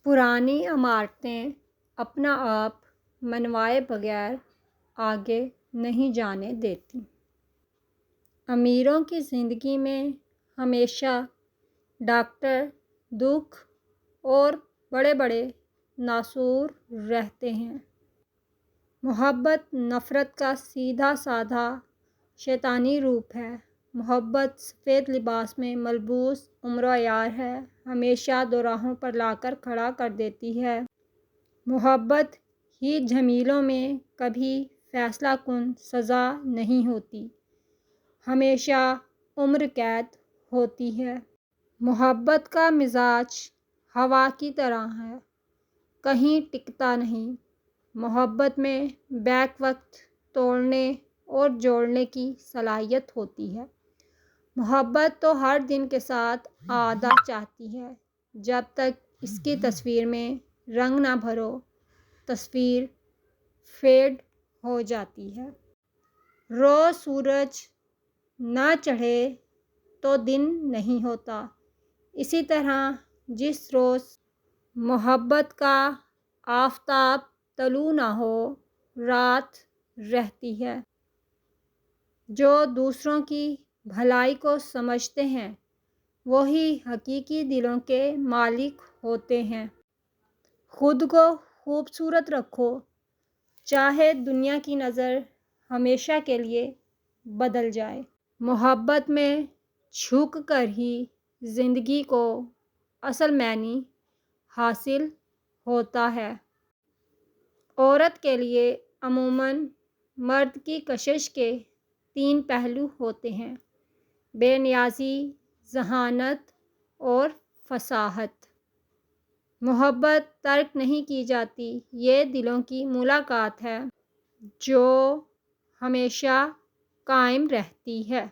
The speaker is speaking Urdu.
پرانی عمارتیں اپنا آپ منوائے بغیر آگے نہیں جانے دیتی۔ امیروں کی زندگی میں ہمیشہ ڈاکٹر دکھ اور بڑے بڑے ناسور رہتے ہیں۔ محبت نفرت کا سیدھا سادہ شیطانی روپ ہے۔ محبت سفید لباس میں ملبوس امر و عیار ہے، ہمیشہ دو راہوں پر لا کر کھڑا کر دیتی ہے۔ محبت ہی جمیلوں میں کبھی فیصلہ کن سزا نہیں ہوتی، ہمیشہ عمر قید ہوتی ہے۔ محبت کا مزاج ہوا کی طرح ہے، کہیں ٹکتا نہیں۔ محبت میں بیک وقت توڑنے اور جوڑنے کی صلاحیت ہوتی ہے۔ محبت تو ہر دن کے ساتھ اعادہ چاہتی ہے، جب تک اس کی تصویر میں رنگ نہ بھرو، تصویر فیڈ ہو جاتی ہے۔ روز سورج نہ چڑھے تو دن نہیں ہوتا، اسی طرح جس روز محبت کا آفتاب طلوع نہ ہو، رات رہتی ہے۔ جو دوسروں کی بھلائی کو سمجھتے ہیں، وہی حقیقی دلوں کے مالک ہوتے ہیں۔ خود کو خوبصورت رکھو، چاہے دنیا کی نظر ہمیشہ کے لیے بدل جائے۔ محبت میں جھک کر ہی زندگی کو اصل معنی حاصل ہوتا ہے۔ عورت کے لیے عموماً مرد کی کشش کے 3 پہلو ہوتے ہیں: بے نیازی، ذہانت اور فصاحت۔ محبت ترک نہیں کی جاتی، یہ دلوں کی ملاقات ہے جو ہمیشہ قائم رہتی ہے۔